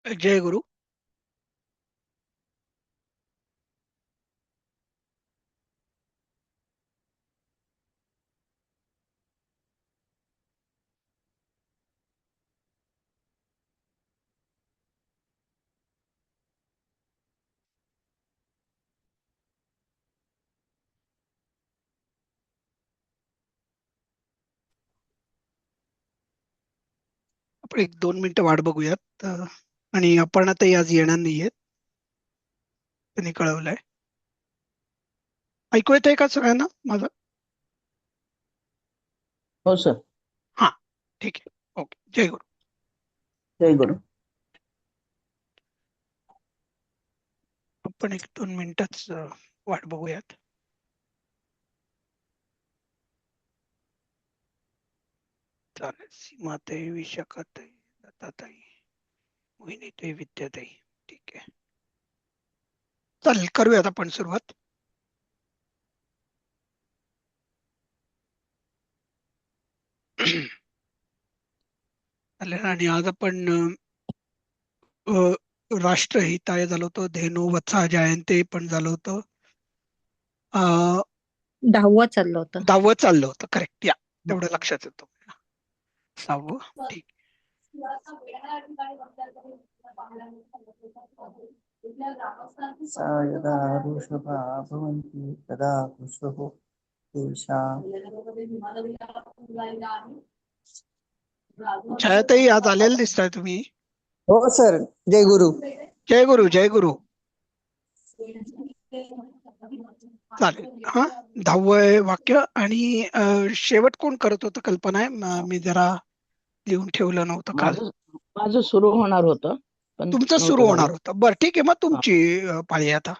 जय गुरु. आपण एक 2 मिनिटं वाट बघूयात. आणि अपर्णाताई आज येणार नाहीयेत, त्यांनी कळवलंय. ऐकू येतंय का सगळ्यांना माझं? हो सर. हा, ठीक आहे. ओके. जय गुरु. जय गुरु. आपण एक 2 मिनिटच वाट बघूयात. चालेल. सीमाताई, विशाखाताई, दत्ताताई, मोहिनीताई, विद्याताई. ठीक आहे, चालेल. करूयात आपण सुरुवात. चालेल. आणि आज आपण राष्ट्रहिताय झालं होतं, धेनु वत्सा जयंते पण झालं होतं. 10वा चाललं होतं. 10वं चाललं होतं. करेक्ट. या तेवढं लक्षात येतं. 10वं. ठीक. सा यदा वृषभा भवन्ति तदा कृशः तेषां छायाताई आज आलेले दिसताय तुम्ही. हो सर. जय गुरु. जय गुरु. जय गुरु. चालेल. हा, 10वं वाक्य. आणि शेवट कोण करत होतं? कल्पना आहे? मी जरा लिहून ठेवलं नव्हतं काल. माझं माझं सुरू होणार होतं पण तुमचं नव्हतं सुरू झालं. होणार होतं. बरं, ठीक आहे. मग हा. तुमची पाळी आहे आता.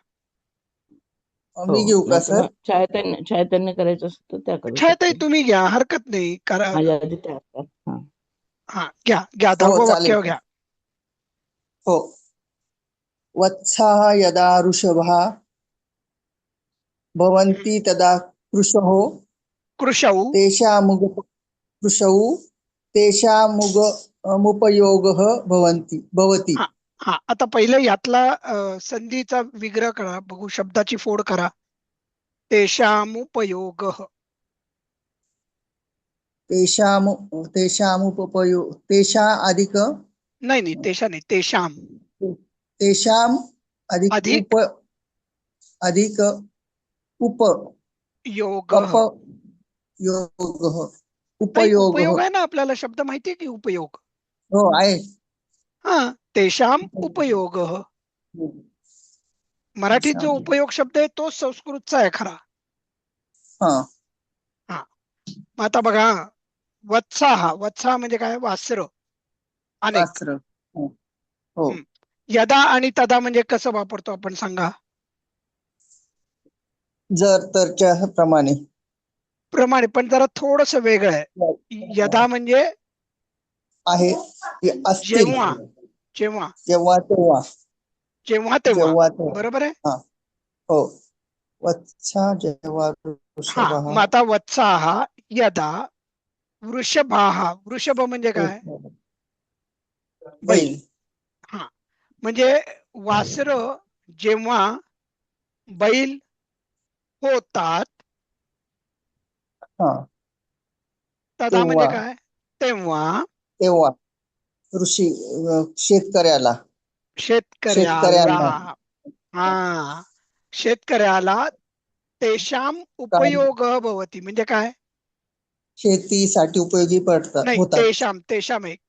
मी हो. घेऊ का सर? छायतन्य करायचं असतं तर त्या करू छायाताई शकते. तुम्ही घ्या, हरकत नाही. करा. माझ्या आधी त्या असतात. हा. हा, घ्या घ्या. हो 10वं चालेल. वाक्य घ्या. हो. वत्साः यदा वृषभा भवन्ति तदा कृशः कृषौ. कृशौ तेषामुपयोगः भवति. हा हा. आता पहिले यातला संधीचा विग्रह करा, बघू. शब्दाची फोड करा. तेषामुपयोगः. तेषा अधिक नाही नाही, तेषा नाही, तेषाम. तेषाम अधिक अधिक अधिक उप योगः. उपयोगः ताई, उपयोगः. उपयोग आहे ना आपल्याला? शब्द माहितीये की उपयोग? हो आहे. हा, तेषाम उपयोगः. मराठीत जो तेषाम. उपयोग शब्द आहे तोच संस्कृतचा आहे खरा. हा. हा. मग आता बघा, वत्साह. वत्साह म्हणजे काय? वासर. अनेक. शास्त्र. हो हो. हं. यदा आणि तदा म्हणजे कसं वापरतो आपण, सांगा? जर तरच्या प्रमाणे. प्रमाणे, पण जरा थोडस वेगळं आहे. यदा म्हणजे आहे असतील. जेव्हा. जेव्हा. जेव्हा तेव्हा. जेव्हा तेव्हा. जेव्हा तेव्हा. बरोबर आहे. हा. हो. वत्सा जेव्हा हा, वृषभः. मग आता वत्साह यदा वृषभाः. वृषभ म्हणजे काय? बैल. बैल. हा, म्हणजे वासर जेव्हा बैल होतात, हा. तदा म्हणजे तेव्हा काय? तेव्हा तेव्हा ऋषी शेतकऱ्याला शेतकऱ्याला. शेतकऱ्यांना हा, शेतकऱ्याला तेषाम काय उपयोग भवती म्हणजे काय? शेतीसाठी उपयोगी नाही, होतात. तेषाम. तेषाम एक.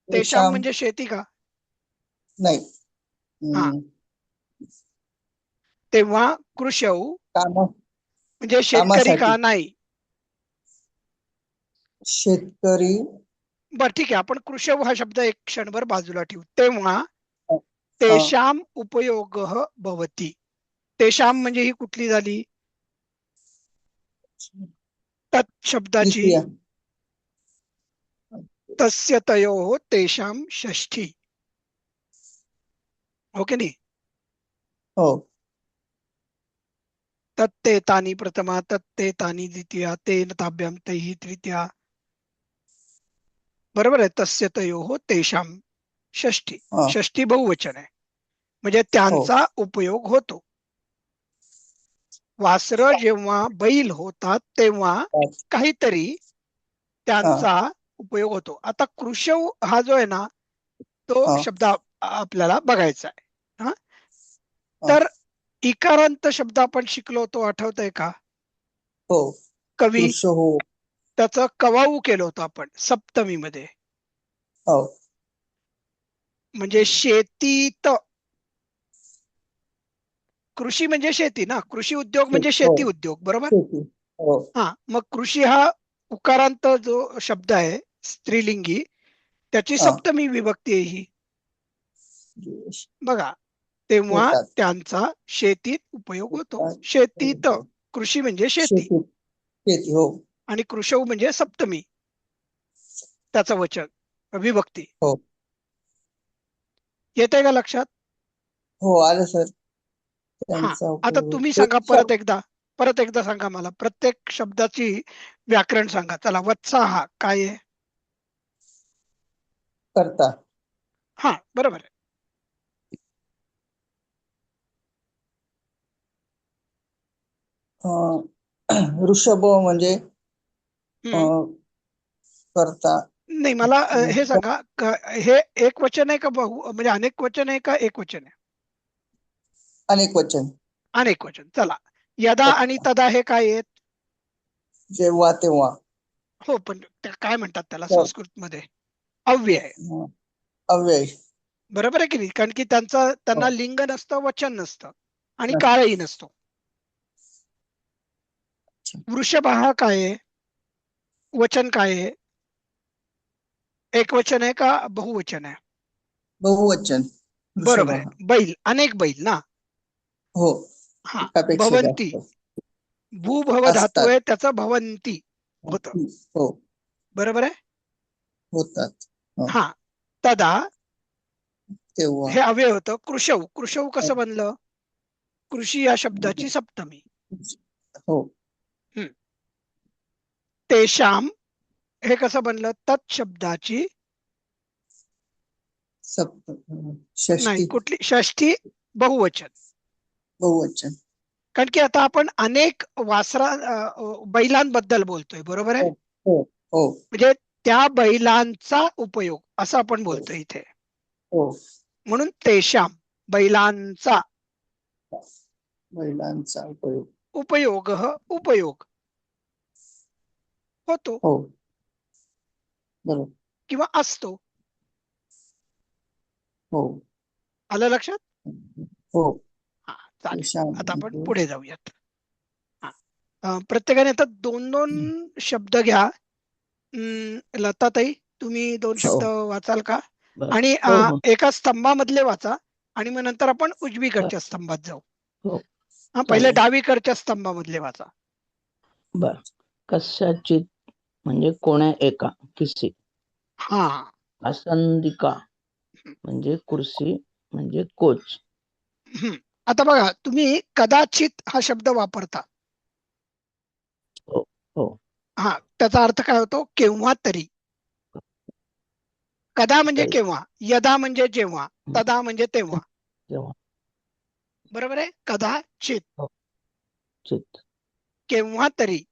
तेषाम तेषाम म्हणजे शेती का? नाही. हा, तेव्हा कृषौ काम म्हणजे शेतकरी कामासाठी का? नाही. शेतकरी. बर, ठीक आहे. आपण कृषव हा शब्द एक क्षणभर बाजूला ठेवू. तेव्हा हा. तेषाम उपयोग भवती. तेषाम म्हणजे ही कुठली झाली? तत् शब्दाची. द्वितीय. तस्य तयोः तेषाम षष्ठी. हो की नाही? हो. तत्ते तानी प्रथमा, तत्ते तानी द्वितीया, तेन ताभ्याम तैहि तृतीया. बरोबर आहे. तस्य तयोः तेषाम. षष्ठी. हा. षष्ठी बहुवचन आहे, म्हणजे त्यांचा उपयोग होतो. वासरं जेव्हा बैल होतात तेव्हा काहीतरी त्यांचा उपयोग होतो. आता कृशव हा जो आहे ना, तो शब्द आपल्याला बघायचा आहे. हा, तर इकारांत शब्द आपण शिकलो होतो, आठवतंय का? हो. कवी, हो. त्याचं कवाऊ केलं होतं आपण सप्तमीमध्ये. हो. म्हणजे शेतीत, कृषी म्हणजे शेती ना, कृषी उद्योग म्हणजे शेती उद्योग, बरोबर? हो. हा, मग कृषी हा उकारांत जो शब्द आहे स्त्रीलिंगी, त्याची सप्तमी विभक्ती आहे ही. बघा, तेव्हा त्यांचा शेतीत उपयोग होतो. शेतीत, कृषी म्हणजे शेती, हो. आणि कृशव म्हणजे सप्तमी, त्याचं वचन, विभक्ती. हो. येते का लक्षात? हो, आलं सर. हा, आता तुम्ही सांगा परत एकदा सांगा मला, प्रत्येक शब्दाची व्याकरण सांगा. चला, वत्सा हा काय आहे? करता. हा, बरोबर आहे. ऋषभ म्हणजे करता. नाही, मला हे सांगा, हे एक वचन आहे का म्हणजे अनेक वचन आहे का एक वचन आहे? अनेक वचन. अनेक वचन. चला, यदा आणि तदा हे काय आहेत? जेव्हा तेव्हा. हो, पण काय म्हणतात त्याला संस्कृत मध्ये? अव्यय. अव्यय. बरोबर आहे की नाही? कारण की त्यांना लिंग नसतं, वचन नसतं, आणि काळही नसतो. वृषभ हा काय आहे? वचन काय आहे? एक वचन आहे का बहुवचन आहे? बहुवचन. बरोबर आहे. बैल, अनेक बैल ना. हो. हा, भवंती, भूभव धातू आहे, त्याचं भवंती होत. हो, बरोबर आहे. होतात. हा, तदा तेव्हा हे अव्यय होतं. कृशव, कृशव कसं बनलं? कृषी या शब्दाची सप्तमी. हो. तेशाम हे कसं बनलं? तत् शब्दाची नाही, कुठली षष्ठी, बहुवचन. बहुवचन. कारण की आता आपण अनेक बैलांबद्दल बोलतोय, बरोबर आहे? हो. हो. म्हणजे त्या बैलांचा उपयोग असं आपण बोलतोय इथे. हो. म्हणून तेशाम, बैलांचा उपयोग उपयोग होतो. हो, बरोबर. किंवा असतो. हो. आलं लक्षात? हो. हा, चालेल. आता आपण पुढे जाऊयात. प्रत्येकाने आता 2-2 शब्द घ्या. लताताई, तुम्ही 2 शब्द वाचाल का? आणि एका स्तंभामधले वाचा, आणि मग नंतर आपण उजवीकडच्या स्तंभात जाऊ. पहिले डावीकडच्या स्तंभामधले वाचा. बर. कशाचित म्हणजे कोण्या एका, किसी. हा. असंधिका म्हणजे कुर्सी, म्हणजे कोच. आता बघा, तुम्ही कदाचित हा शब्द वापरता. हो. हा, त्याचा अर्थ काय होतो? केव्हा तरी. कदा म्हणजे केव्हा, यदा म्हणजे जेव्हा, तदा म्हणजे तेव्हा. बरोबर आहे. कदाचित, केव्हा तरी.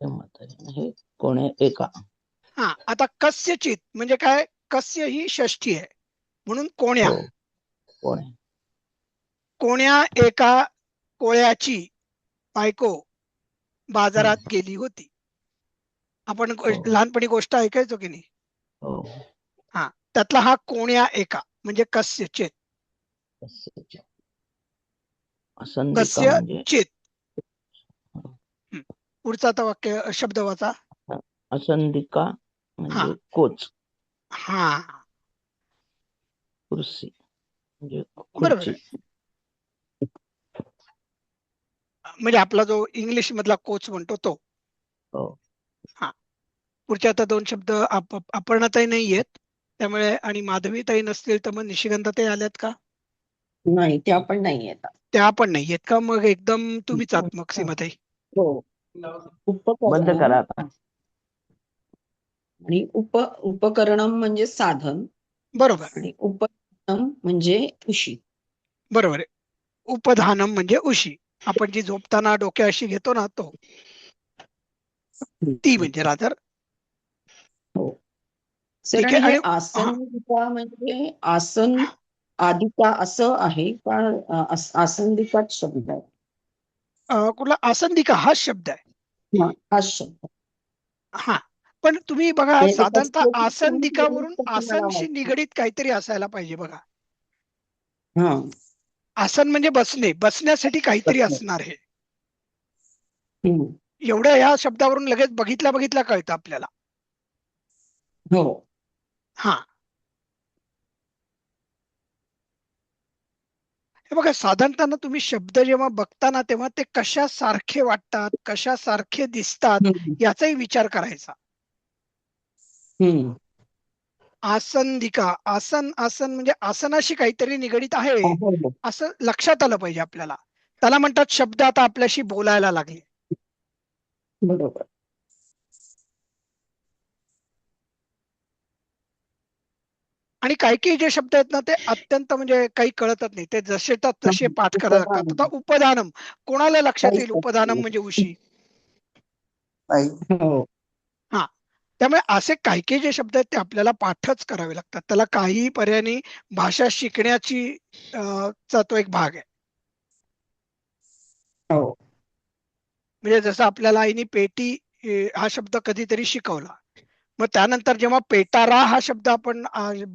हे कोण्या एका. हा, आता कस्यचित म्हणजे काय? कस्य ही षष्ठी आहे, म्हणून कोण्या. कोण्या एका कोळ्याची बायको बाजारात गेली होती. आपण लहानपणी गोष्ट ऐकायचो की नाही? हा, त्यातला हा कोण्या एका म्हणजे कस्यचित. कस्यचित. पुढचा आता वाक्य शब्द वाचा. असंधिका म्हणजे कोच. हा, कुर्सी म्हणजे बरोबर आहे. म्हणजे आपला जो इंग्लिश मधला कोच म्हणतो तो. हा, पुढचे आता 2 शब्द अपर्णाताई नाही येत, त्यामुळे, आणि माधवीताई नसतील तर मग निशिगंधाताई आल्यात का? नाही, त्या पण नाही येत. त्या पण नाही येत का? मग एकदम तुम्हीच आहात मग, सीमाताई. हो. बंद करा आता. आणि उपकरणम म्हणजे साधन. बरोबर आणि उपधानम म्हणजे उशी. बरोबर आहे. उपधानम म्हणजे उशी, आपण जी झोपताना डोक्याशी घेतो ना तो, ती म्हणजे रादर. हो सर. ठीक आणि आहे. हे आणि हा आसनिका म्हणजे आसन आदिका असं आहे का? आसंदिकाच शब्द आहे. कुठला आसंदिका हा शब्द आहे. हाच शब्द. हा, पण तुम्ही बघा म्हणजे ते साधारणतः कसलं की तुम्ही आसंदिकावरून तसं मला आसनशी वाटतं. निगडीत काहीतरी असायला पाहिजे बघा. हा. आसन म्हणजे बसणे, बसण्यासाठी काहीतरी बसणे. असणार आहे. हम्म. एवढं या शब्दावरून लगेच बघितल्या बघितल्या कळतं आपल्याला. हो. हा, हे बघा साधारणतः तुम्ही शब्द जेव्हा बघताना तेव्हा ते कशासारखे वाटतात, कशासारखे दिसतात हम्म. याचाही विचार करायचा. हम्म. आसंदिका, आसन आसन म्हणजे आसनाशी काहीतरी निगडीत आहे हो, हो. असं लक्षात आलं पाहिजे आपल्याला. त्याला म्हणतात शब्द आता आपल्याशी बोलायला लागले. बरोबर. आणि काही काही जे शब्द आहेत ना ते अत्यंत म्हणजे काही कळतच नाही, ते जसे तसे पाठ करायला लागतात. आता उपधानम. उपदानम कोणाला लक्षात काहीच येईल? उपदानम नाही. म्हणजे उशी. नाही. हो. हा, त्यामुळे असे काही काही जे शब्द आहेत ते आपल्याला पाठच करावे लागतात. त्याला काहीही पर्यायाने भाषा शिकण्याची चा तो एक भाग आहे. हो. म्हणजे जसं आपल्याला आईने पेटी हा शब्द कधीतरी शिकवला, मग त्यानंतर जेव्हा पेटारा हा शब्द आपण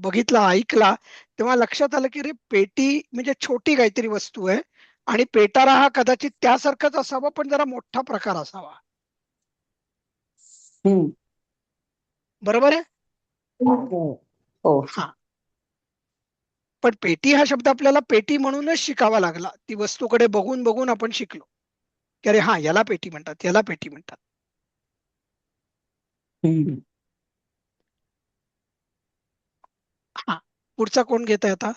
बघितला, ऐकला, तेव्हा लक्षात आलं की अरे पेटी म्हणजे छोटी काहीतरी वस्तू आहे आणि पेटारा हा कदाचित त्यासारखाच असावा पण जरा मोठा प्रकार असावा. हम्म. बरोबर आहे. हो. हो. हा, पण पेटी हा शब्द आपल्याला पेटी म्हणूनच शिकावा लागला. ती वस्तूकडे बघून बघून आपण शिकलो की अरे हा याला पेटी म्हणतात, याला पेटी म्हणतात. हम्म. हा, पुढचा कोण घेत आहे आता?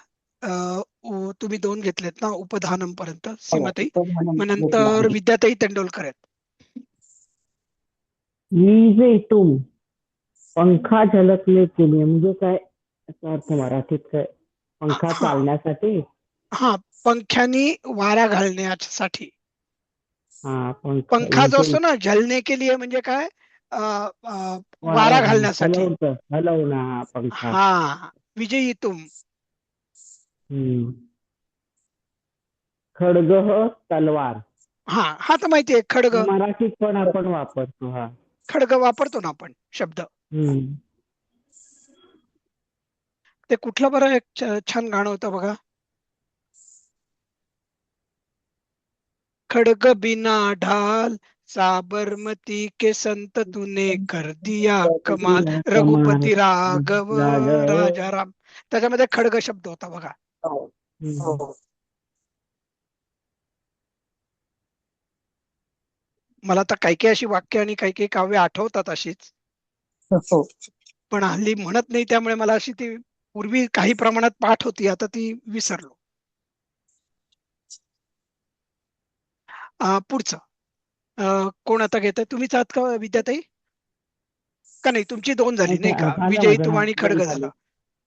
तुम्ही 2 घेतलेत ना उपधानम पर्यंत, हो. सीमाताई. उपधानम मग घेतलं नंतर आहे. विद्याताई तेंडुलकर आहेत. वीजे तुम पंखा झलकने के लिए म्हणजे काय याचा अर्थ मराठीत काय? पंखा हा चालण्यासाठी. हा, पंख्यानी वारा घालण्यासाठी. हा, पंखा पंखा जो विजेल असतो ना झलने के लिए म्हणजे काय? अ, अ, वारा वारा घालण्यासाठी. हलवणं हा पंखा. हा, विजयी तुम. हम्म. खड्ग तलवार. हा, हा तर माहितीये खड्ग. मराठीत पण आपण वापरतो हा. खड्ग वापरतो ना आपण शब्द. हम्म. ते कुठलं बरं एक छान गाणं होतं बघा. खड्ग बिना ढाल साबरमती के संत तूने कर दिया कमाल, कमाल रघुपती राघव राघव. राजाराम. त्याच्यामध्ये खड्ग शब्द होता बघा. हो. हम्म. हो. मला तर काही काही अशी वाक्य आणि काही काही काव्य आठवतात अशीच, हो. पण हल्ली म्हणत नाही, त्यामुळे मला अशी ती पूर्वी काही प्रमाणात पाठ होती, आता ती विसरलो. पुढचं कोण आता घेत आहे? तुम्हीच आहात का विद्याताई? का नाही, तुमची 2 झाली नाही का? झालं विजयी माझं तुम हा आणि दोन खड्ग झाले. झालं.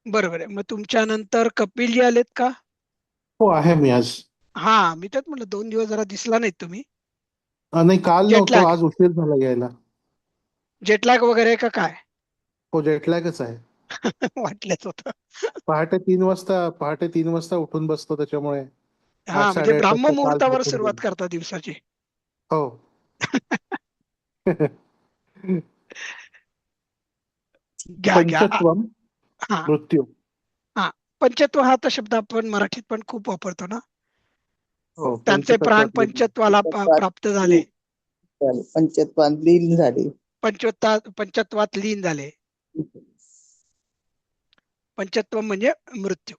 बरोबर आहे. मग तुमच्या नंतर कपिलजी आलेत का? हो आहे मी आज. हा, मी तेच म्हटलं 2 दिवस जरा दिसला नाहीत तुम्ही. नाही काल नव्हतो, जेटलॅग, आज उशीर झाला यायला. जेटलॅग वगैरे का काय? हो जेटलॅगच आहे. वाटलंच होतं. पहाटे 3 वाजता उठून बसतो त्याच्यामुळे हा, म्हणजे 8-8:30 ब्राह्म वाजता काल मुहूर्तावर झोपून सुरुवात गेलो. करता दिवसाची. हो. घ्या घ्या. पंचत्वम हा मृत्यू. हा, पंचत्व हा तर शब्द आपण मराठीत पण खूप वापरतो ना. हो त्यांचे प्राण पंचतत्वातले पंचत्वाला प्राप्त झाले, पंचत्वात लीन झाले. पंचत्वात लीन झाले. पंचत्व म्हणजे मृत्यू.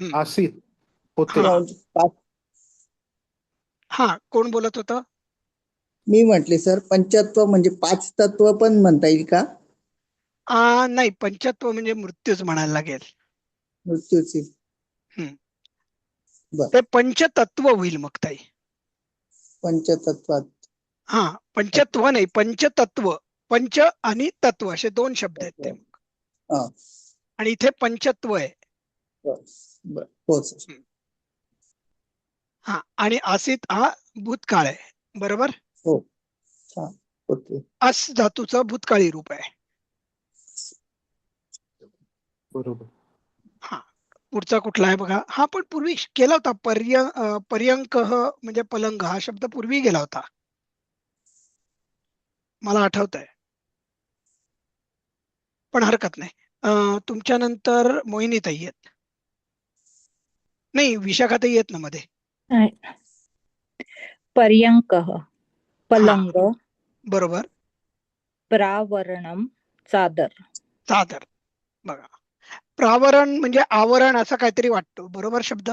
आसीत होते. हा पाच. हा, कोण बोलत होतं? मी म्हटले सर पंचत्व म्हणजे 5 तत्व पण म्हणता येईल का? नाही, पंचत्व म्हणजे मृत्यूच म्हणायला लागेल. मृत्यूची. हम्म. बर. ते पंचतत्व होईल मग ताई. पंचतत्वात. हा, पंचत्व नाही, पंचतत्व. पंच आणि तत्व असे 2 शब्द आहेत ते. हा. आणि इथे पंचत्व आहे. बर हो सर. हा, आणि आसित हा भूतकाळ आहे, बरोबर. हो. छान. ओके. अस धातूचं भूतकाळी रूप आहे. बरोबर. हा, पुढचा कुठला आहे बघा. हा पण पूर्वी केला होता. पर्यंक म्हणजे पलंग हा शब्द पूर्वी गेला होता, मला आठवत आहे, पण हरकत नाही. तुमच्या नंतर मोहिनीताई आहेत. नाही, विशाखाताई येत ना मध्ये. पर्यंकः पलंग, बरोबर. प्रावरणम चादर. चादर. बघा, प्रावरण म्हणजे आवरण असं काहीतरी वाटतं, बरोबर शब्द.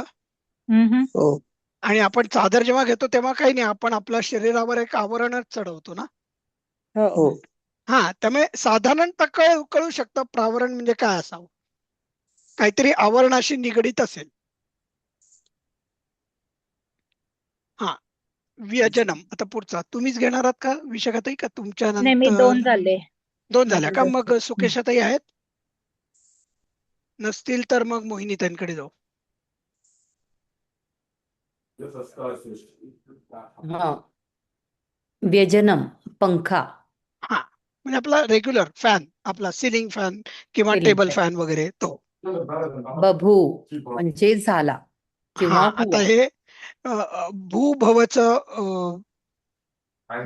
हो आणि आपण चादर जेव्हा घेतो तेव्हा काही नाही, आपण आपल्या शरीरावर एक आवरणच चढवतो ना. हो. हो. हा, त्यामुळे साधारणतः कळू शकतं प्रावरण म्हणजे काय असावं, काहीतरी आवरणाशी निगडीत असेल. हा, व्यजनम. आता पुढचा तुम्हीच घेणार आहात का विशाखाताई, का तुमच्या नाही, मी नंतर? 2 झाले. दोन झाल्या का? माझं मग सुकेशाताई आहेत, नसतील तर मग मोहिनीताईंकडे जाऊ. हा, व्यजनम पंखा. हा, म्हणजे आपला रेग्युलर फॅन, आपला सिलिंग फॅन किंवा Ceiling टेबल fan. फॅन वगैरे तो. बभू म्हणजे झाला हा, किंवा आता हुआ. हे भूभवच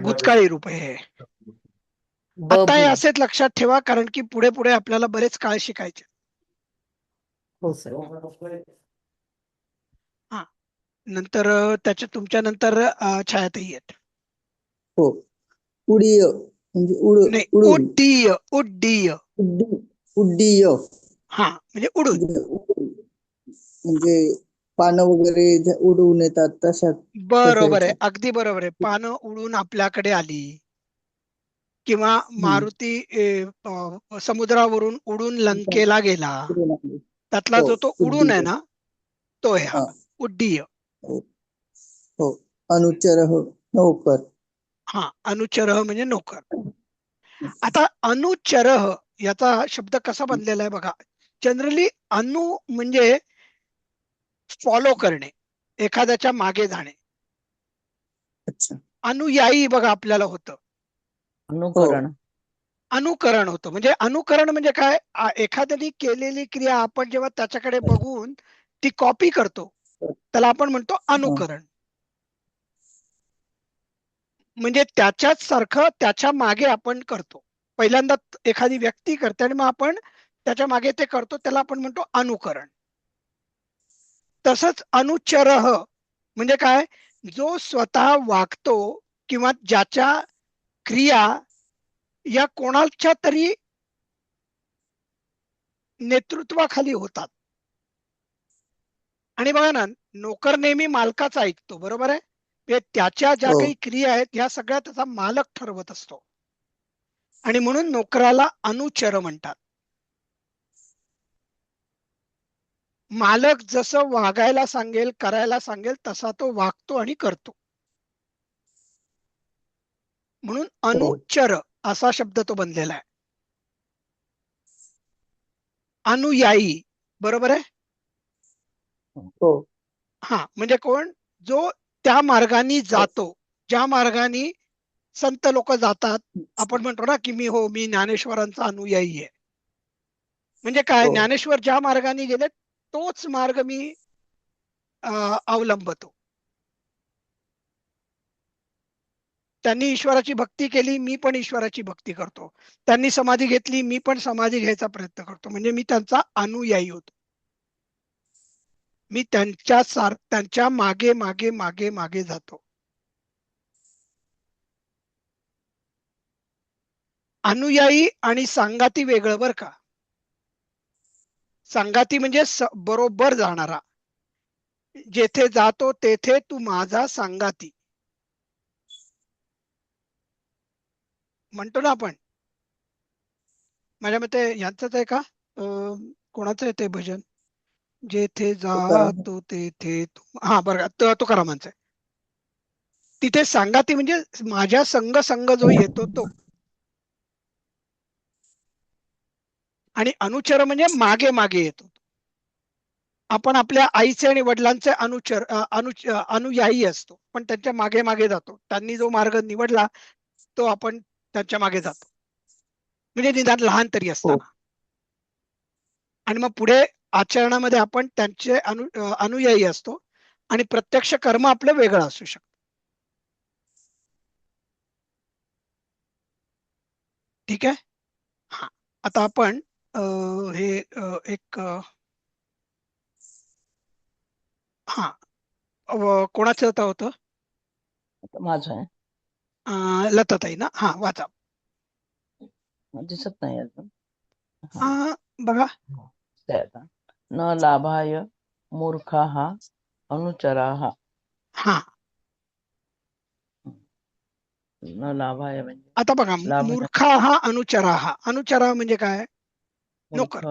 भूतकाळी रूप आहे. आता हे बभू. असेच लक्षात ठेवा, कारण की पुढे पुढे आपल्याला बरेच काळ शिकायचे. हो सर. हा, नंतर त्याच्या तुमच्या नंतर छायाताई आहेत. हो. उडीय म्हणजे नाही, उडून. उड्डीय. उड्डीय. उड्डीय हा, म्हणजे उडून. म्हणजे पानं वगैरे उडवून येतात तशा. बरोबर आहे, अगदी बरोबर आहे. पानं उडून आपल्याकडे आली, किंवा मारुती समुद्रावरून उडून लंकेला गेला, त्यातला जो तो उडून आहे ना, तो आहे हा उड्डीय. हो. अनुचर नौकर. हा, अनुचर म्हणजे नोकर. आता अनुचर याचा शब्द कसा बनलेला आहे बघा. जनरली अनु म्हणजे फॉलो करणे, एखाद्याच्या मागे जाणे. अच्छा. अनुयायी बघा आपल्याला होतं, अनुकरण. अनुकरण होतं. म्हणजे अनुकरण म्हणजे काय, एखाद्याने केलेली क्रिया आपण जेव्हा त्याच्याकडे बघून ती कॉपी करतो, त्याला आपण म्हणतो अनुकरण. म्हणजे त्याच्याच सारखं त्याच्या मागे आपण करतो. पहिल्यांदा एखादी व्यक्ती करते आणि मग आपण त्याच्या मागे ते करतो, त्याला आपण म्हणतो अनुकरण. तसंच अनुचरः म्हणजे काय, जो स्वतः वागतो किंवा ज्याच्या क्रिया या कोणाच्या तरी नेतृत्वाखाली होतात. आणि बघा ना, नोकर नेहमी मालकाचा ऐकतो, बरोबर आहे. म्हणजे त्याच्या ज्या काही क्रिया आहेत ह्या सगळ्या त्याचा मालक ठरवत असतो, आणि म्हणून नोकराला अनुचर म्हणतात. मालक जसं वागायला सांगेल, करायला सांगेल तसा तो वागतो आणि करतो. म्हणून अनुचर असा शब्द तो बनलेला आहे. अनुयायी, बरोबर आहे. हो. हा, म्हणजे कोण, जो त्या मार्गाने जातो, ज्या मार्गाने संत लोक जातात. आपण म्हणतो ना की मी ज्ञानेश्वरांचा अनुयायी आहे. म्हणजे काय, ज्ञानेश्वर ज्या मार्गाने गेले तोच मार्ग मी अवलंबतो. त्यांनी ईश्वराची भक्ती केली, मी पण ईश्वराची भक्ती करतो. त्यांनी समाधी घेतली, मी पण समाधी घ्यायचा प्रयत्न करतो. म्हणजे मी त्यांचा अनुयायी होतो. मी त्यांच्या मागे मागे मागे मागे जातो. अनुयायी आणि सांगाती वेगळं बर का. सांगाती म्हणजे बरोबर जाणारा. जेथे जातो तेथे तू माझा सांगाती म्हणतो ना आपण. माझ्या मते यांचंच आहे का, कोणाचं आहे ते भजन, जेथे जातो तेथे हा बरं, तुकारामांचं आहे. तिथे सांगाती म्हणजे माझ्या संग जो येतो तो. आणि अनुचर म्हणजे मागे मागे येतो. आपण आपल्या आईचे आणि वडिलांचे अनुयायी असतो, पण त्यांच्या मागे मागे जातो. त्यांनी जो मार्ग निवडला तो आपण त्यांच्या मागे जातो, म्हणजे निदान लहान तरी असताना. आणि मग पुढे आचरणामध्ये आपण त्यांचे अनुयायी असतो आणि प्रत्यक्ष कर्म आपलं वेगळं असू शकतं. ठीक आहे. हा, आता आपण हे एक हा कोणाचं आता होतं? माझं आहे. लताताई ना? हा, वाचा. दिसत नाही अजून. बघा. ते आता. न लाभाय मूर्खाः अनुचराः. हा, न लाभाय म्हणजे आता बघा, लाभ मूर्खा हा अनुचरा. अनुचरा म्हणजे काय? नोकर.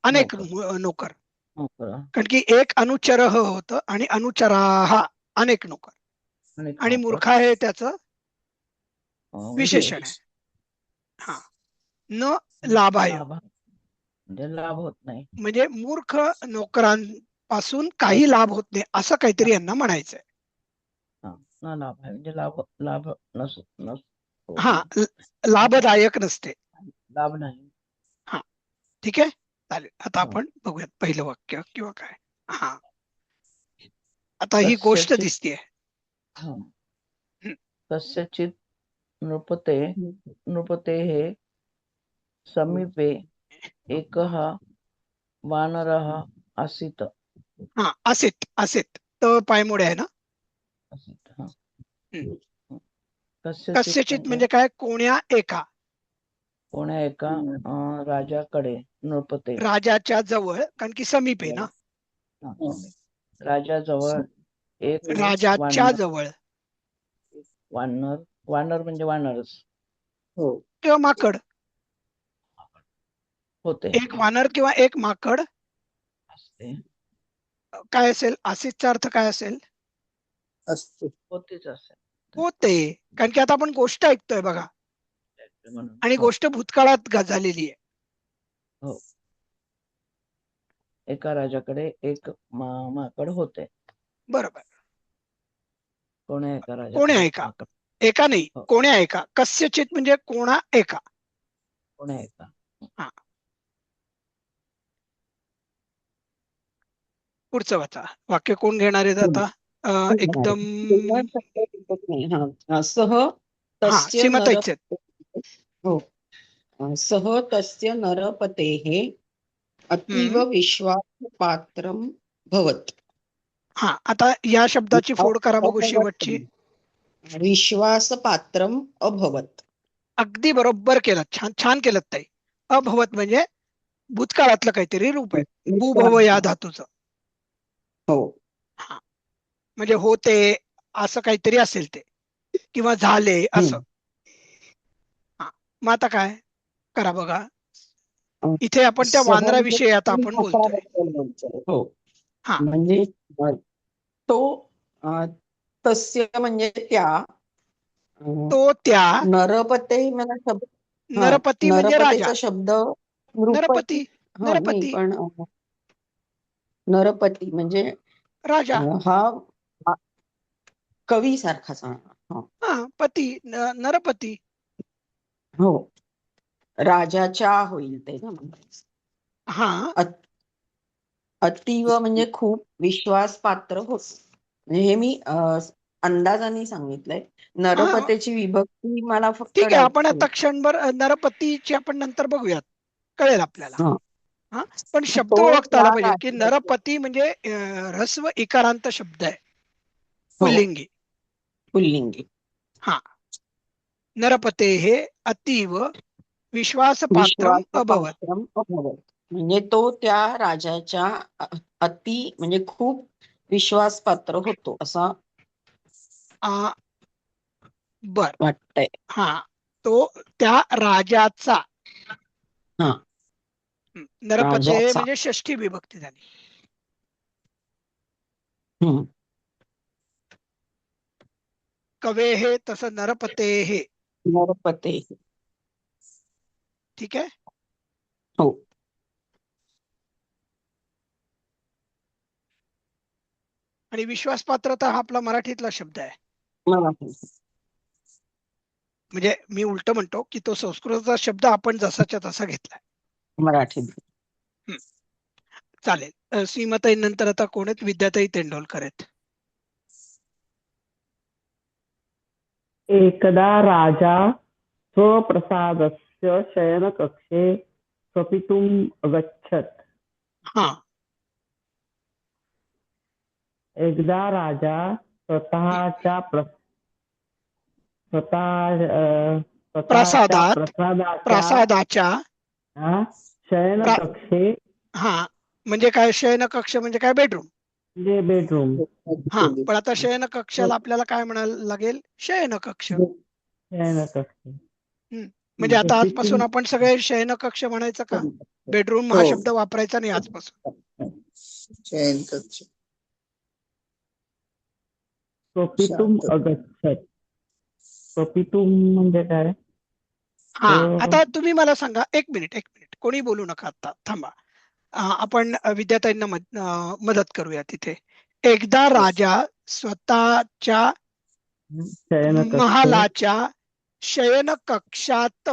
अनेक नोकर. कारण की एक अनुचर होतं आणि अनुचराः अनेक नोकर, आणि मूर्खा हे त्याचं विशेषण आहे. हा, न लाभाय म्हणजे लाभ होत नाही, म्हणजे मूर्ख नोकरांपासून काही लाभ होत नाही असं काहीतरी यांना म्हणायचंय. न लाभाय म्हणजे लाभ नसतो. हा, लाभदायक नसते. लाभ नाही. हा, ठीक आहे, चालेल. आता आपण बघूयात पहिलं वाक्य किंवा काय. हा, आता ही गोष्ट दिसतीये. कस्यचित् नृपतेः समीपे एकः वानरः आसीत्. हा, असेत असेत तर पायमोडे आहे ना. कस्यचित म्हणजे काय? कोण्या एका. कोण्या एका राजाकडे नृपते, राजाच्या जवळ, कारण की समीप आहे ना. राजाजवळ एक राजाच्या जवळ वानर म्हणजे वानरच किंवा माकड होते. एक वानर किंवा एक माकड असते. काय असेल? आसितचा अर्थ काय असेल? असते. होतेच असेल. होते, कारण की आता आपण गोष्ट ऐकतोय बघा, आणि गोष्ट भूतकाळात झालेली आहे. हो, एका राजाकडे एक माकड होते. बरोबर. कोण्या एका राजा कोण्या एका, एका नाही, कोण्या एका. कस्यचित म्हणजे कोणा एका. कोण्या एका. हा, पुढचं वाक्य कोण घेणार आहेत आता? एकदम सह हा, तस्य सीमाताईच हो, सह तस्य नरपतेः अतीव विश्वासपात्रं भवत्. हा, आता या शब्दाची फोड करा बघू, शेवटची. विश्वासपात्रम अभवत. अगदी बरोबर केलं, छान छान केलं ताई. अभवत म्हणजे भूतकाळातलं काहीतरी रूप आहे, भूभव या धातूचं. हो, हा, म्हणजे होते असं काहीतरी असेल ते, किंवा झाले असं. हा, मग आता काय करा बघा, इथे आपण त्या वानराविषयी आता आपण बोलतोय. हो, हा, म्हणजे तो तस्य म्हणजे त्या, तो त्या. नरपते मला शब्द, नरपती म्हणजे राजा. नरपतेचा शब्द नरपती, नाही, नरपती पण नरपती म्हणजे राजा. हा कवी सारखाच. हा, पती, नरपती. हो, राजाच्या होईल ते ना. हा, अतीव म्हणजे खूप विश्वासपात्र होत. म्हणजे हे मी अंदाजाने सांगितलंय. नरपतेची विभक्ती मला फक्त ठीक आहे. आपण डाऊटफुल. आता क्षणभर नरपतीची आपण नंतर बघूयात, कळेल आपल्याला. हा, पण शब्द ओळखता आला पाहिजे की नरपती म्हणजे ह्रस्व इकारांत शब्द आहे, पुल्लिंगी. पुल्लिंगी. हा, नरपते हे अतीव विश्वासपात्रम अभवत. म्हणजे तो त्या राजाच्या अति म्हणजे खूप विश्वासपात्र होतो असं बर वाटतंय. हा, तो त्या राजाचा. नरपते म्हणजे षष्ठी विभक्ती झाली. कवे हे तसं नरपते हे. नरपते. ठीक आहे. हो, आणि विश्वासपात्रता हा आपला मराठीतला शब्द आहे. मराठी. म्हणजे मी उलट म्हणतो की तो संस्कृतचा शब्द आपण जसाच्या तसा घेतलाय. मराठी. चालेल. श्रीमताई नंतर आता कोण आहेत? विद्याताई तेंडोलकर आहेत. एकदा राजा स्वप्रसादस्य शयनकक्षे स्वपितुम् अगच्छत्. हा एकदा राजा स्वतःच्या प्रसादात प्रसादाच्या प्रासादाच्या शयनकक्षे हा म्हणजे काय? शयन कक्ष म्हणजे काय? बेडरूम. म्हणजे बेडरूम. हा पण आता शयन कक्षाला आपल्याला काय म्हणायला लागेल? शयन कक्ष. शयनकक्षे म्हणजे आता स्वपितुम् आजपासून आपण सगळे शयन कक्ष म्हणायचं का? बेडरूम हा शब्द वापरायचा नाही आजपासून. शयन कक्ष. स्वपितुम् अगच्छत्. स्वपितुम् म्हणजे काय? हा आता तुम्ही मला सांगा. एक मिनिट कोणी बोलू नका, आता थांबा. आपण विद्यार्थ्यांना मदत करूया तिथे. एकदा राजा स्वतःच्या शयनकक्षे महालाच्या शयन कक्षात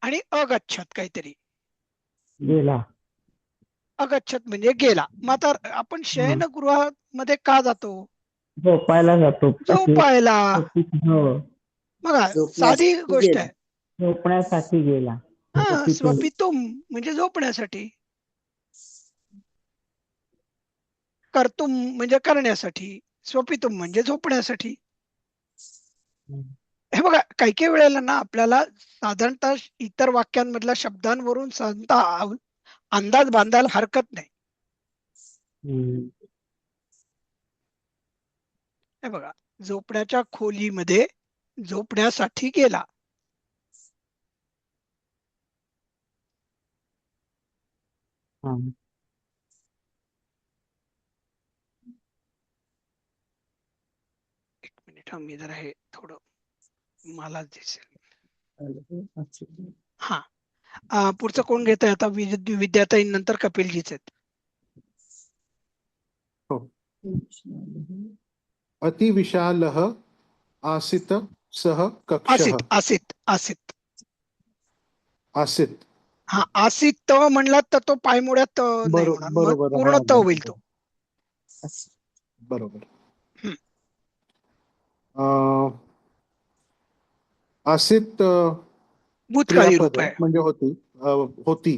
आणि अगच्छत काहीतरी. गेला. अगच्छत म्हणजे गेला. मग आता आपण शयनगृहामध्ये का जातो? झोपायला जातो. झोपायला. हो, बघा साधी गोष्ट आहे. झोपण्यासाठी गेला. हा स्वपितुम म्हणजे झोपण्यासाठी. कर्तुम म्हणजे करण्यासाठी. स्वपितुम म्हणजे झोपण्यासाठी. हे बघा काही वेळेला ना आपल्याला साधारणतः इतर वाक्यांमधल्या शब्दांवरून साधारणतः अंदाज बांधायला हरकत नाही. हे बघा, झोपण्याच्या खोलीमध्ये झोपण्यासाठी गेला. एक मिनिट, मी जरा हे थोडं मला दिसेल. हा पुढचं कोण घेत आहे आता? विद्याताई नंतर कपिलजीच आहेत. हो. अतिविशालः आसीत् सः कक्षः. आसीत. आसीत्. हा आसीत म्हणला तर तो पायमुळ्यात नाही होणार, मग बरोबर. पूर्ण त होईल तो. बरोबर. आसीत भूतकाळी क्रियापद रूप आहे. म्हणजे होती.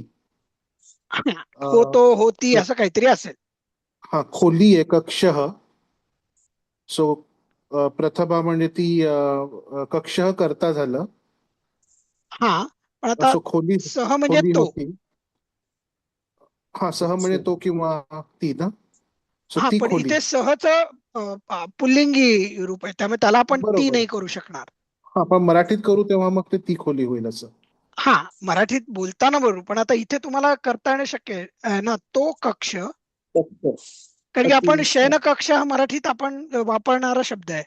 होतो, होती असं काहीतरी असेल. हा खोली आहे, कक्षः. सो प्रथमा म्हणजे ती कक्षः करता झालं. हा पण आता खोली सह म्हणजे तो. होती. हा सह म्हणजे तो किंवा ती ना. सो हा ती पण खोली. इथे सहच पुल्लिंगी रूप आहे, त्यामुळे त्याला आपण ती बरोबर. नाही करू शकणार. हा पण मराठीत करू तेव्हा मग ते ती खोली होईल असं. हा मराठीत बोलताना बरोबर, पण आता इथे तुम्हाला करता येणं शक्य आहे ना. तो कक्ष, कारण की आपण शयन कक्ष हा मराठीत आपण वापरणारा शब्द आहे.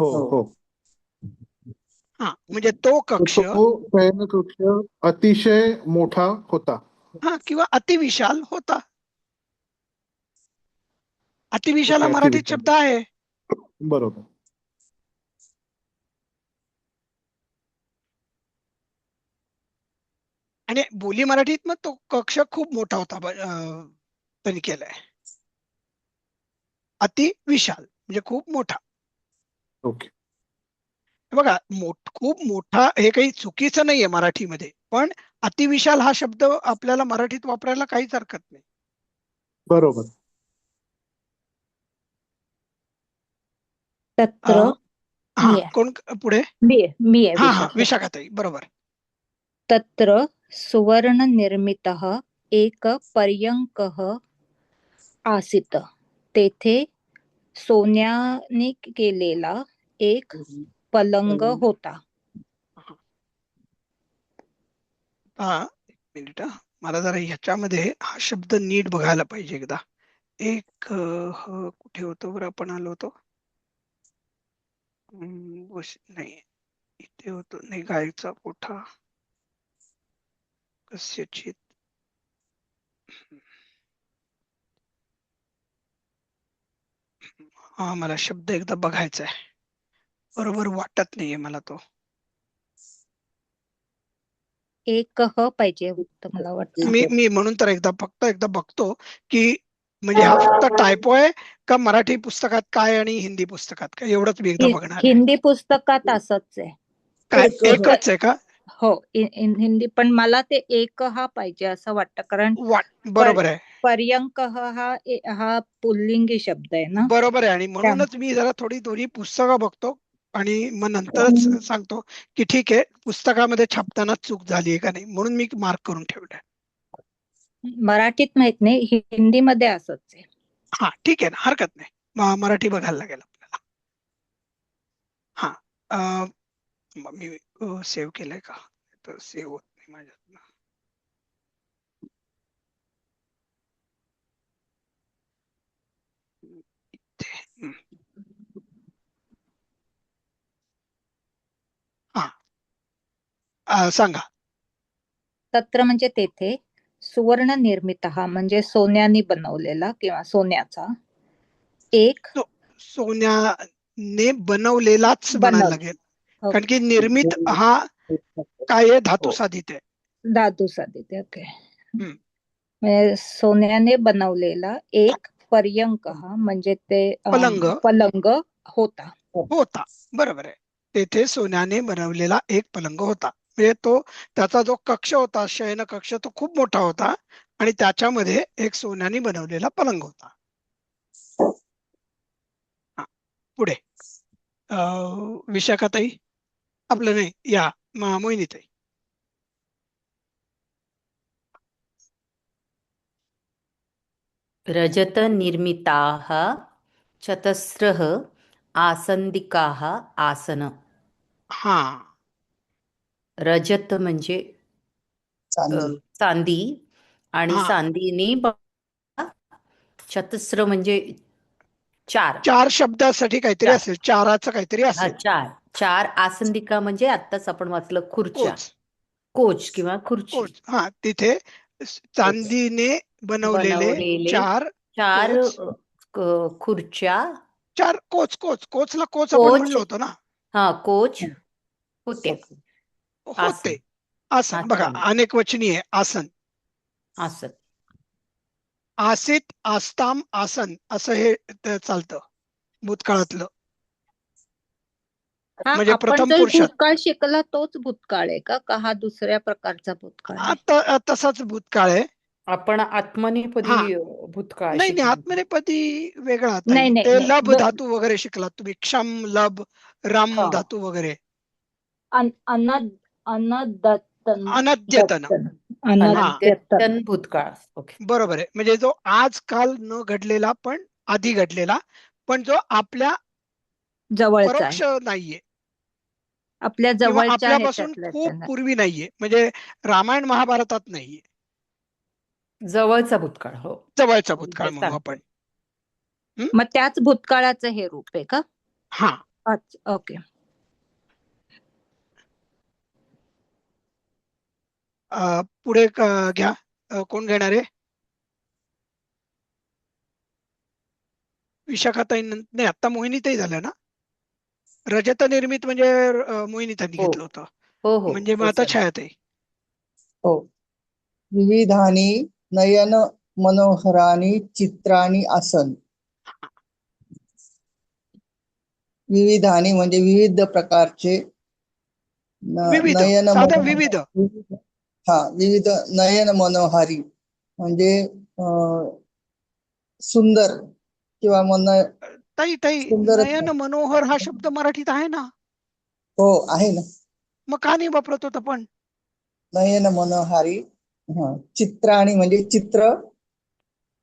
हो. हा म्हणजे तो कक्ष. तो शयन कक्ष अतिशय मोठा होता. हा किंवा अतिविशाल होता. अतिविशाल हा ओके, मराठीत अतिविशाल. शब्द आहे. बरोबर. आणि बोली मराठीत मग तो कक्ष खूप मोठा होता. त्यांनी केलाय अति विशाल म्हणजे खूप मोठा. ओके. बघा खूप मोठा हे काही चुकीचं नाहीये मराठीमध्ये, पण अतिविशाल हा शब्द आपल्याला मराठीत वापरायला काहीच हरकत नाही. बरोबर. तत्र हा मी आहे. कोण पुढे? मी आहे हा विशाखाताई, बरोबर. तत्र सुवर्णनिर्मितः एक पर्यङ्कः आसीत्. तेथे सोन्याने केलेला एक पलंग होता. एक मिनिट, मला जरा ह्याच्यामध्ये हा शब्द नीट बघायला पाहिजे एकदा. एक कुठे होतो बरं आपण आलो होतो? नाही इथे होतो, नाही गायचा कोठा कस्यचित. हा मला शब्द एकदा बघायचा आहे, बरोबर वाटत नाहीये मला तो. एकह पाहिजे होतं मला वाटतं. मी म्हणून तर फक्त एकदा बघतो की म्हणजे हा फक्त टायपो आहे का मराठी पुस्तकात काय आणि हिंदी पुस्तकात काय, एवढंच मी एकदा बघणार आहे. हिंदी पुस्तकात असंच आहे. काय एकह. एकच आहे का? हो, हिंदी, पण मला ते एक हा पाहिजे असं वाटतं, कारण बरोबर आहे, पर्यंक हा पुल्लिंगी शब्द आहे ना. बरोबर आहे. आणि म्हणूनच मी जरा थोडी दोन्ही पुस्तकं बघतो आणि मग नंतरच सांगतो की ठीक आहे पुस्तकामध्ये छापताना चूक झाली आहे का नाही, म्हणून मी मार्क करून ठेवलंय. मराठीत माहित नाही, हिंदीमध्ये असंच आहे. हा ठीक आहे ना, हरकत नाही. मराठी बघायला लागेल आपल्याला. हा मी सेव्ह केलंय का, तर सेव्ह होत नाही माझ्यातनं. इथे. हा सांगा. तत्र म्हणजे तेथे, सुवर्ण निर्मित म्हणजे सोन्याने बनवलेला किंवा सोन्याचा एक सोन्याने बनवलेलाच म्हणायला लागेल, कारण की निर्मित हा काय आहे, धातू साधित आहे. धातू साधित आहे. ओके. हम्म. म्हणजे सोन्याने बनवलेला एक पर्यंक म्हणजे ते पलंग होता. बरोबर आहे. तेथे सोन्याने बनवलेला एक पलंग होता. म्हणजे त्याचा जो कक्ष होता, शयन कक्ष, तो खूप मोठा होता आणि त्याच्यामध्ये एक सोन्याने बनवलेला पलंग होता. पुढे विशाखाताई, आपलं नाही, या मोहिनीताई. रजतनिर्मिताः चतस्रः आसन्दिकाः आसन. हा, रजत म्हणजे चांदी. चांदी, आणि हा. चांदीने चतस्र म्हणजे चार. चार शब्दासाठी काहीतरी असेल, चाराचं काहीतरी हा, असेल. चार आसंदिका म्हणजे आत्ताच आपण वाचलं खुर्च्या, कोच किंवा खुर्ची. हा, तिथे चांदीने बनवलेले चार खुर्च्या, चार कोचला कोच आपण म्हणलो होतो ना. हा, कोच होते. आसन बघा, अनेक वचनी आहे. आसन, आसित, आस्ताम, आसन असं हे चालतं भूतकाळातलं. म्हणजे प्रथम पुरुषात. भूतकाळ शिकला तोच भूतकाळ आहे का हा दुसऱ्या प्रकारचा भूतकाळ आहे? आता तसाच भूतकाळ आहे. आपण आत्मनेपदी भूतकाळ नाही, आत्मनेपदी वेगळा. नाही, ते लब धातू वगैरे शिकलात तुम्ही, क्षम, लब, रम धातू वगैरे. अनद्यतन भूतकाळ. बरोबर आहे. म्हणजे जो आजकाल न घडलेला पण आधी घडलेला, पण जो आपल्या जवळचा परोक्ष नाहीये, आपल्या किंवा जवळच्या आपल्यापासून खूप पूर्वी नाहीये, म्हणजे रामायण महाभारतात नाहीये. जवळचा भूतकाळ. हो, जवळचा भूतकाळ म्हणू आपण. मग त्याच भूतकाळाचं हे रूप आहे का? हा, ओके. पुढे घ्या. कोण घेणार आहे? विशाखाताई नाही, आता मोहिनीताई झालं ना. रजत निर्मित म्हणजे मोहिनीताईंनी घेतलं होतं. म्हणजे मग आता छायाताई. हो. विविधानी नयन मनोहरानी चित्राणी आसन. विविधानी म्हणजे विविध प्रकारचे, नयन विविध. हा, विविध, नयन मनोहारी म्हणजे सुंदर किंवा ताई नयन मनोहर हा शब्द मराठीत आहे ना. हो, आहे ना. मग का नाही वापरत होत आपण? नयन मनोहारी. चित्राणी म्हणजे चित्र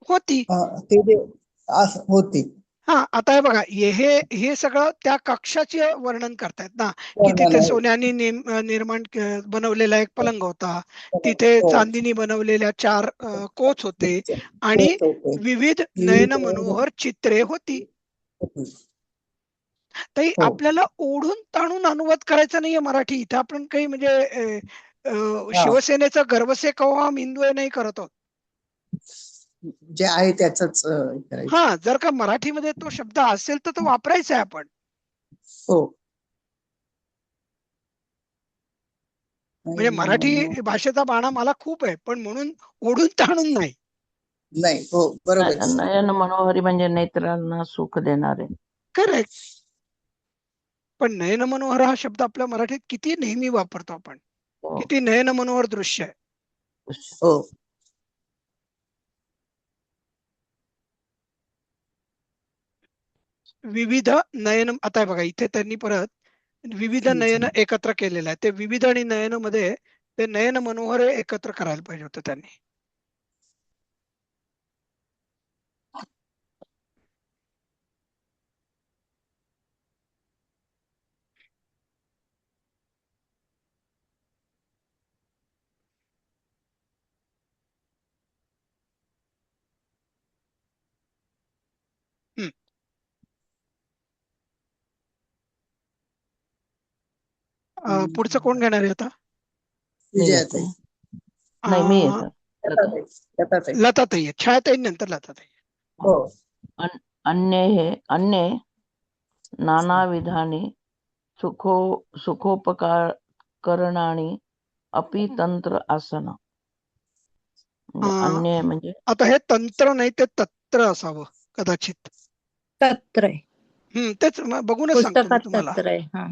होती, होती. हा. आता हे बघा, हे सगळं त्या कक्षाचे वर्णन करतायत ना, की तिथे सोन्याने निर्माण बनवलेला एक पलंग होता, तिथे चांदीने बनवलेल्या 4 कोच होते आणि विविध नयन मनोहर चित्रे होती. ताई, आपल्याला ओढून ताणून अनुवाद करायचा नाहीये मराठी. इथे आपण काही म्हणजे शिवसेनेचा गर्वसे कव्हा हिंदू नाही करत आहोत. जे आहे त्याच करायचं. हा, जर का मराठीमध्ये तो शब्द असेल तर तो वापरायचा आहे आपण. हो. म्हणजे मराठी भाषेचा बाणा मला खूप आहे, पण म्हणून ओढून ताणून नाही. नाही, हो बरोबर आहे. नयन मनोहरी म्हणजे नेत्रांना सुख देणारे. करेक्ट. पण नयन मनोहर हा शब्द आपल्या मराठीत किती नेहमी वापरतो आपण. हो. किती नयन मनोहर दृश्य आहे. हो. विविध नयन, आता बघा इथे त्यांनी परत विविध नयन एकत्र केलेलं आहे. ते विविध आणि नयन मध्ये ते नयन मनोहर एकत्र करायला पाहिजे होतं त्यांनी. पुढचं कोण घेणार आहे आता? विजयाताई. नाही, मी अं, येतो. लताताई आहे. छायाताई नंतर लताताई. हो. अन्ये नानाविधानि सुखोपकरणानि अपि तंत्र आसन. अन्य म्हणजे आता हे तंत्र नाही, ते तत्र असावं कदाचित. तत्र आहे. तेच बघूनच सांगतो मी पुस्तकात तुम्हाला. तत्र आहे. हा.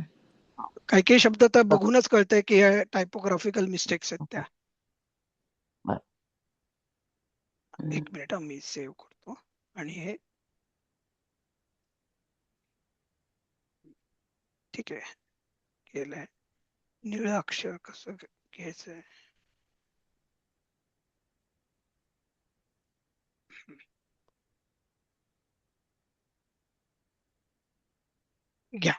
काही काही शब्द तर बघूनच कळतंय की हे टायपोग्राफिकल मिस्टेक्स आहेत त्या. एक मिनिट मी सेव्ह करतो. आणि हे ठीक आहे, केलंय. निळं अक्षर कसं घ्यायचंय? घ्या.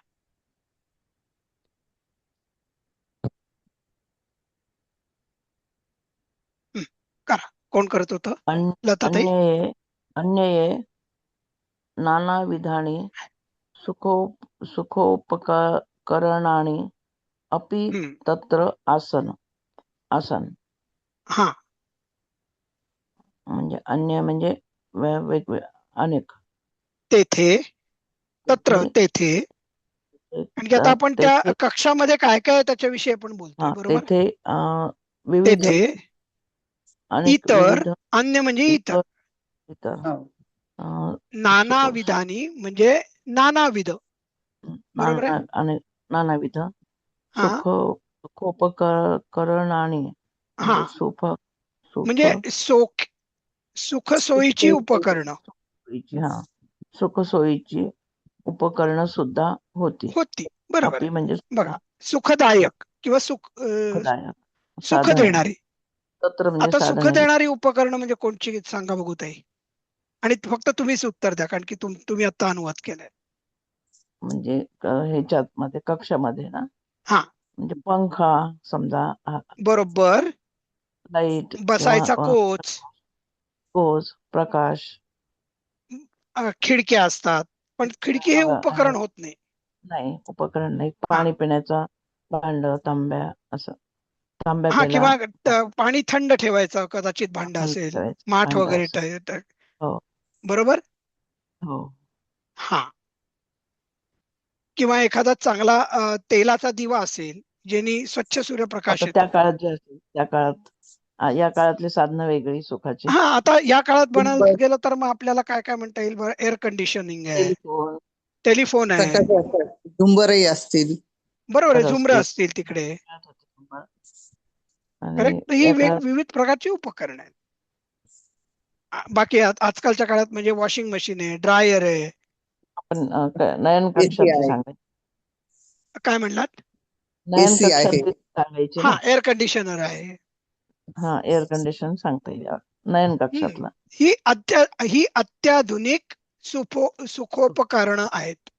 करा. कोण करत होतं? लताताई. अन्ये नानाविधानि सुखोपकरणानि अपि तत्र आसन. हा, म्हणजे अन्य म्हणजे वेगवेगळे अनेक. तेथे, तत्र, तेथे. आणि आता आपण त्या कक्षामध्ये काय काय त्याच्याविषयी आपण बोलतोय, बरोबर? तेथे विविध, तेथे, इतर, अन्य म्हणजे इतर. नानाविधानी म्हणजे नानाविध, बरोबर आहे? नानाविध सुखोपकरणानि हा, म्हणजे सुख सोयीची उपकरणं. सुख सोयीची उपकरण सुद्धा होती. बरोबर अपि म्हणजे बघा, सुखदायक किंवा सुख देणारी. तत्र म्हणजे आता सुख साधन. देणारी उपकरणं म्हणजे कोणची सांगा बघू ताई. आणि फक्त तुम्हीच उत्तर द्या, कारण की तुम्ही आता अनुवाद केलाय. म्हणजे ह्याच्यात मध्ये कक्षामध्ये ना. हा, म्हणजे पंखा समजा, बरोबर. लाईट, बसायचा कोच, प्रकाश, खिडक्या असतात, पण खिडकी हे उपकरण होत नाही. नाही, उपकरण नाही. पाणी पिण्याचा भांड, तांब्या, असं तांब्या हा, प्यायला किंवा पाणी थंड ठेवायचं कदाचित भांड असेल, माठ वगैरे. बरोबर. हो. हा, किंवा एखादा चांगला तेलाचा दिवा असेल, ज्यांनी स्वच्छ सूर्यप्रकाश त्या येतो. काळात जे असेल त्या काळात, या काळातली साधनं वेगळी सुखाची. हा, आता या काळात बनायला गेलं तर मग आपल्याला काय काय म्हणता येईल? एअर कंडिशनिंग आहे, टेलिफोन आहे, झुंबरही असतील. बरोबर आहे, झुमरं असतील तिकडे. करेक्ट. ही विविध प्रकारची उपकरण आहेत. बाकी आजकालच्या काळात म्हणजे वॉशिंग मशीन आहे, ड्रायर आहे. आपण नयन कक्षातली सांगायची. काय म्हणलात? नयन कक्षातली सांगायची. हा, एअर कंडिशनर आहे. हा, एअर कंडिशन सांगता येईल नयन कक्षातला. ही अत्याधुनिक सुखोपकरणं आहेत.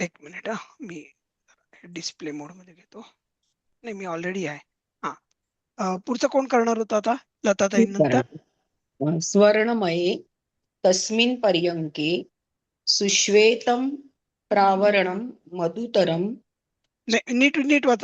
एक मिनिट, मी डिस्प्ले मोड मध्ये घेतो. नाही, मी ऑलरेडी आहे. हा, पुढचं कोण करणार होतं आता? लताताई नंतर. स्वर्णमये तस्मिन् पर्यंके सुश्वेतं प्रावरणं मधुतरं. नीट वाचा.